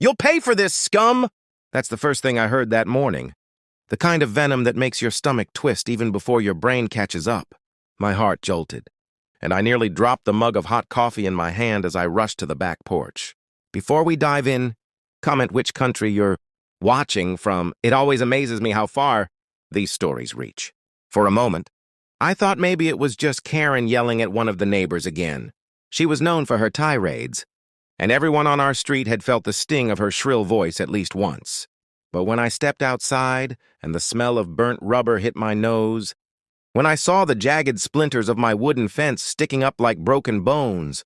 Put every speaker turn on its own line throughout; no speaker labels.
You'll pay for this, scum! That's the first thing I heard that morning. The kind of venom that makes your stomach twist even before your brain catches up. My heart jolted, and I nearly dropped the mug of hot coffee in my hand as I rushed to the back porch. Before we dive in, comment which country you're watching from. It always amazes me how far these stories reach. For a moment, I thought maybe it was just Karen yelling at one of the neighbors again. She was known for her tirades, and everyone on our street had felt the sting of her shrill voice at least once. But when I stepped outside and the smell of burnt rubber hit my nose, when I saw the jagged splinters of my wooden fence sticking up like broken bones,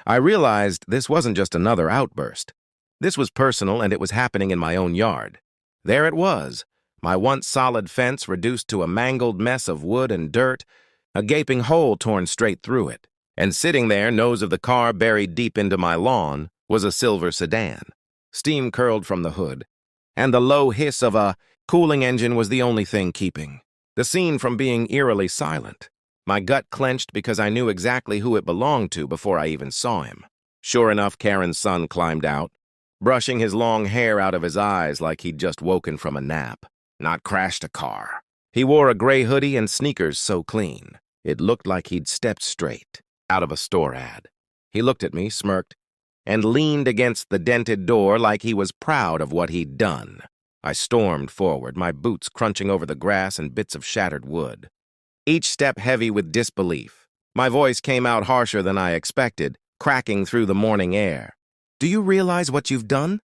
I realized this wasn't just another outburst. This was personal, and it was happening in my own yard. There it was, my once solid fence reduced to a mangled mess of wood and dirt, a gaping hole torn straight through it. And sitting there, nose of the car buried deep into my lawn, was a silver sedan. Steam curled from the hood, and the low hiss of a cooling engine was the only thing keeping the scene from being eerily silent. My gut clenched because I knew exactly who it belonged to before I even saw him. Sure enough, Karen's son climbed out, brushing his long hair out of his eyes like he'd just woken from a nap, not crashed a car. He wore a gray hoodie and sneakers so clean, it looked like he'd stepped straight out of a store ad. He looked at me, smirked, and leaned against the dented door like he was proud of what he'd done. I stormed forward, my boots crunching over the grass and bits of shattered wood. Each step heavy with disbelief. My voice came out harsher than I expected, cracking through the morning air. "Do you realize what you've done?"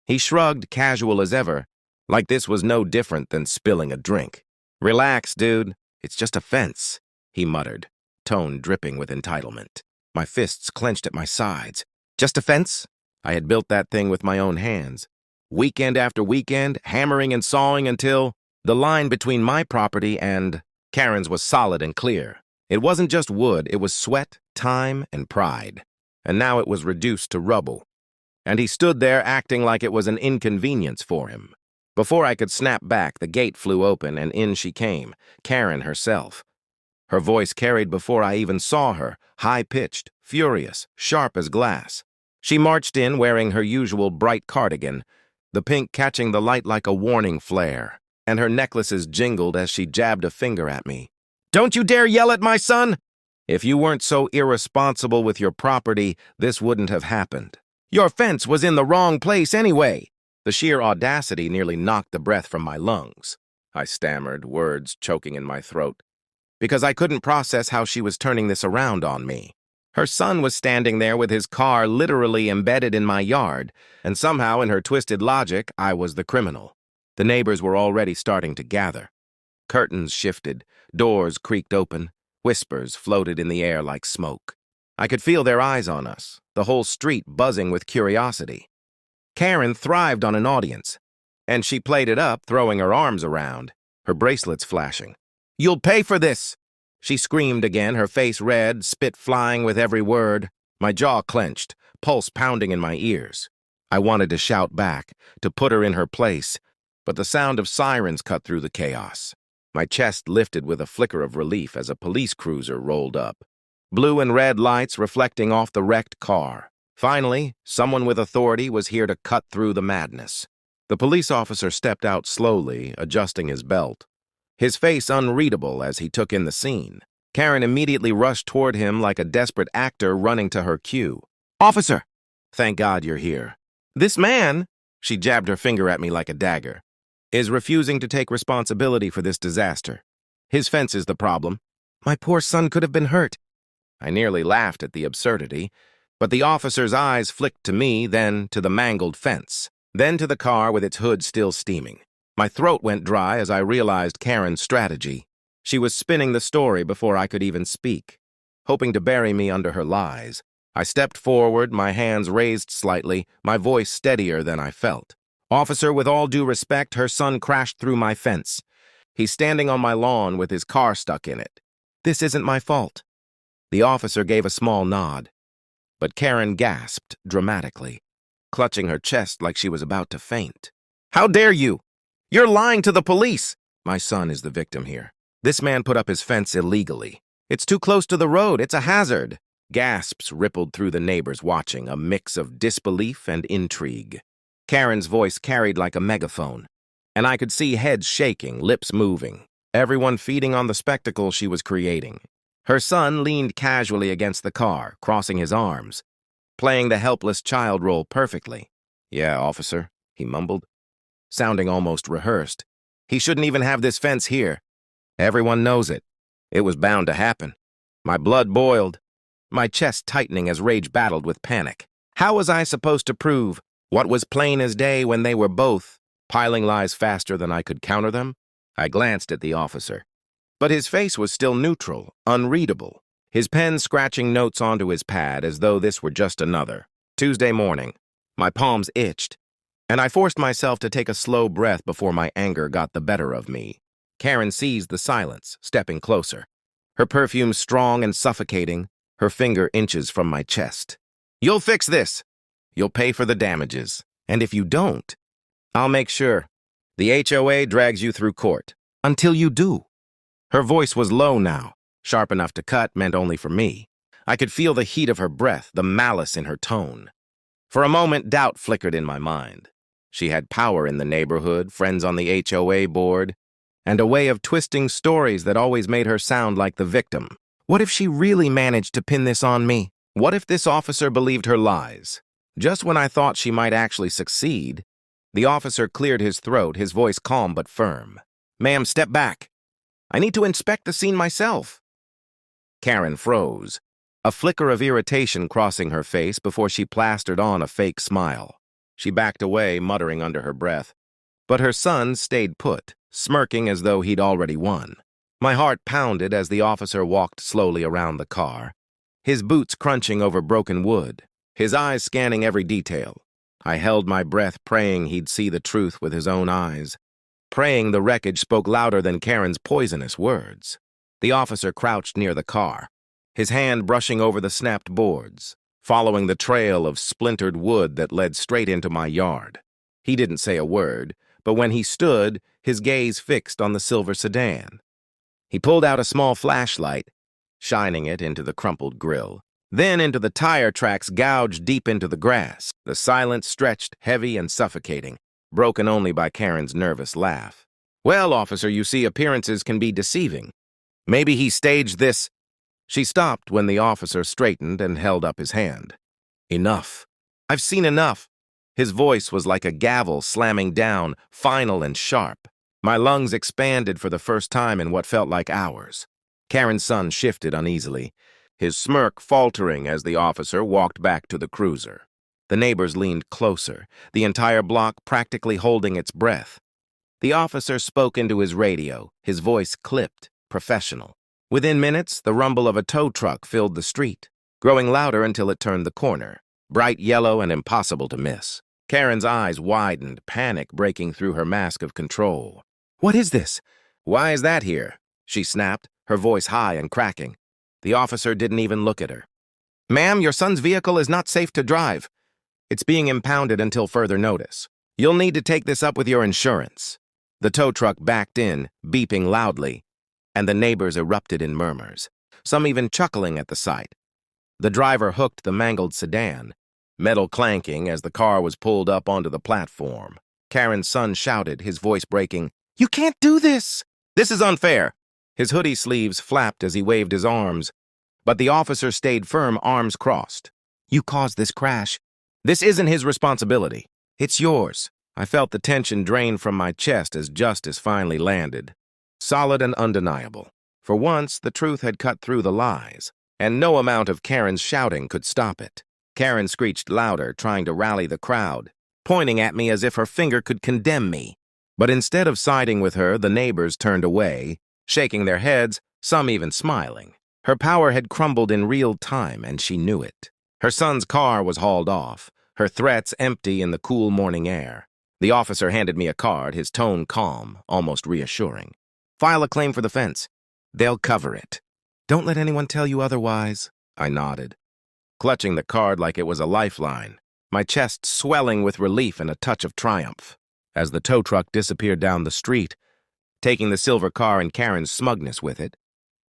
He shrugged, casual as ever, like this was no different than spilling a drink. "Relax, dude. It's just a fence," he muttered, tone dripping with entitlement. My fists clenched at my sides. Just a fence? I had built that thing with my own hands. Weekend after weekend, hammering and sawing until the line between my property and Karen's was solid and clear. It wasn't just wood, it was sweat, time, and pride. And now it was reduced to rubble. And he stood there acting like it was an inconvenience for him. Before I could snap back, the gate flew open and in she came, Karen herself. Her voice carried before I even saw her, high-pitched, furious, sharp as glass. She marched in wearing her usual bright cardigan, the pink catching the light like a warning flare, and her necklaces jingled as she jabbed a finger at me. "Don't you dare yell at my son! If you weren't so irresponsible with your property, this wouldn't have happened. Your fence was in the wrong place anyway." The sheer audacity nearly knocked the breath from my lungs. I stammered, words choking in my throat, because I couldn't process how she was turning this around on me. Her son was standing there with his car literally embedded in my yard, and somehow in her twisted logic, I was the criminal. The neighbors were already starting to gather. Curtains shifted, doors creaked open, whispers floated in the air like smoke. I could feel their eyes on us, the whole street buzzing with curiosity. Karen thrived on an audience, and she played it up, throwing her arms around, her bracelets flashing. "You'll pay for this!" She screamed again, her face red, spit flying with every word. My jaw clenched, pulse pounding in my ears. I wanted to shout back, to put her in her place, but the sound of sirens cut through the chaos. My chest lifted with a flicker of relief as a police cruiser rolled up, blue and red lights reflecting off the wrecked car. Finally, someone with authority was here to cut through the madness. The police officer stepped out slowly, adjusting his belt, his face unreadable as he took in the scene. Karen immediately rushed toward him like a desperate actor running to her cue. "Officer! Thank God you're here. This man," she jabbed her finger at me like a dagger, "is refusing to take responsibility for this disaster. His fence is the problem. My poor son could have been hurt." I nearly laughed at the absurdity, but the officer's eyes flicked to me, then to the mangled fence, then to the car with its hood still steaming. My throat went dry as I realized Karen's strategy. She was spinning the story before I could even speak, hoping to bury me under her lies. I stepped forward, my hands raised slightly, my voice steadier than I felt. "Officer, with all due respect, her son crashed through my fence. He's standing on my lawn with his car stuck in it. This isn't my fault." The officer gave a small nod, but Karen gasped dramatically, clutching her chest like she was about to faint. "How dare you! You're lying to the police!" "My son is the victim here. This man put up his fence illegally. It's too close to the road. It's a hazard." Gasps rippled through the neighbors watching, a mix of disbelief and intrigue. Karen's voice carried like a megaphone, and I could see heads shaking, lips moving, everyone feeding on the spectacle she was creating. Her son leaned casually against the car, crossing his arms, playing the helpless child role perfectly. "Yeah, officer," he mumbled, sounding almost rehearsed. "He shouldn't even have this fence here. Everyone knows it. It was bound to happen." My blood boiled, my chest tightening as rage battled with panic. How was I supposed to prove what was plain as day when they were both piling lies faster than I could counter them? I glanced at the officer, but his face was still neutral, unreadable, his pen scratching notes onto his pad as though this were just another Tuesday morning. My palms itched, and I forced myself to take a slow breath before my anger got the better of me. Karen seized the silence, stepping closer, her perfume strong and suffocating, her finger inches from my chest. "You'll fix this. You'll pay for the damages. And if you don't, I'll make sure the HOA drags you through court until you do." Her voice was low now, sharp enough to cut, meant only for me. I could feel the heat of her breath, the malice in her tone. For a moment, doubt flickered in my mind. She had power in the neighborhood, friends on the HOA board, and a way of twisting stories that always made her sound like the victim. What if she really managed to pin this on me? What if this officer believed her lies? Just when I thought she might actually succeed, the officer cleared his throat, his voice calm but firm. "Ma'am, step back. I need to inspect the scene myself." Karen froze, a flicker of irritation crossing her face before she plastered on a fake smile. She backed away, muttering under her breath, but her son stayed put, smirking as though he'd already won. My heart pounded as the officer walked slowly around the car, his boots crunching over broken wood, his eyes scanning every detail. I held my breath, praying he'd see the truth with his own eyes, praying the wreckage spoke louder than Karen's poisonous words. The officer crouched near the car, his hand brushing over the snapped boards, following the trail of splintered wood that led straight into my yard. He didn't say a word, but when he stood, his gaze fixed on the silver sedan. He pulled out a small flashlight, shining it into the crumpled grille, then into the tire tracks gouged deep into the grass. The silence stretched, heavy and suffocating, broken only by Karen's nervous laugh. "Well, officer, you see, appearances can be deceiving. Maybe he staged this." She stopped when the officer straightened and held up his hand. "Enough. I've seen enough." His voice was like a gavel slamming down, final and sharp. My lungs expanded for the first time in what felt like hours. Karen's son shifted uneasily, his smirk faltering as the officer walked back to the cruiser. The neighbors leaned closer, the entire block practically holding its breath. The officer spoke into his radio, his voice clipped, professional. Within minutes, the rumble of a tow truck filled the street, growing louder until it turned the corner, bright yellow and impossible to miss. Karen's eyes widened, panic breaking through her mask of control. "What is this? Why is that here?" she snapped, her voice high and cracking. The officer didn't even look at her. "Ma'am, your son's vehicle is not safe to drive. It's being impounded until further notice. You'll need to take this up with your insurance." The tow truck backed in, beeping loudly, and the neighbors erupted in murmurs, some even chuckling at the sight. The driver hooked the mangled sedan, metal clanking as the car was pulled up onto the platform. Karen's son shouted, his voice breaking, "You can't do this! This is unfair!" His hoodie sleeves flapped as he waved his arms, but the officer stayed firm, arms crossed. "You caused this crash. This isn't his responsibility. It's yours." I felt the tension drain from my chest as justice finally landed, solid and undeniable. For once, the truth had cut through the lies, and no amount of Karen's shouting could stop it. Karen screeched louder, trying to rally the crowd, pointing at me as if her finger could condemn me. But instead of siding with her, the neighbors turned away, shaking their heads, some even smiling. Her power had crumbled in real time, and she knew it. Her son's car was hauled off, her threats empty in the cool morning air. The officer handed me a card, his tone calm, almost reassuring. "File a claim for the fence. They'll cover it. Don't let anyone tell you otherwise." I nodded, clutching the card like it was a lifeline, my chest swelling with relief and a touch of triumph. As the tow truck disappeared down the street, taking the silver car and Karen's smugness with it,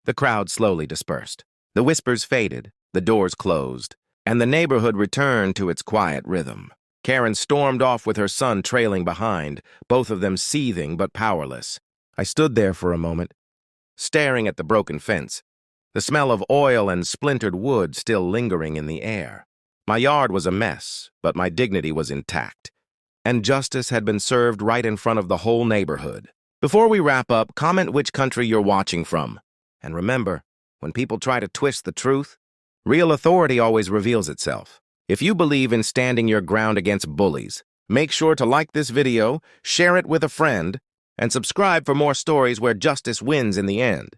the crowd slowly dispersed. The whispers faded, the doors closed, and the neighborhood returned to its quiet rhythm. Karen stormed off with her son trailing behind, both of them seething but powerless. I stood there for a moment, staring at the broken fence, the smell of oil and splintered wood still lingering in the air. My yard was a mess, but my dignity was intact, and justice had been served right in front of the whole neighborhood. Before we wrap up, comment which country you're watching from. And remember, when people try to twist the truth, real authority always reveals itself. If you believe in standing your ground against bullies, make sure to like this video, share it with a friend, and subscribe for more stories where justice wins in the end.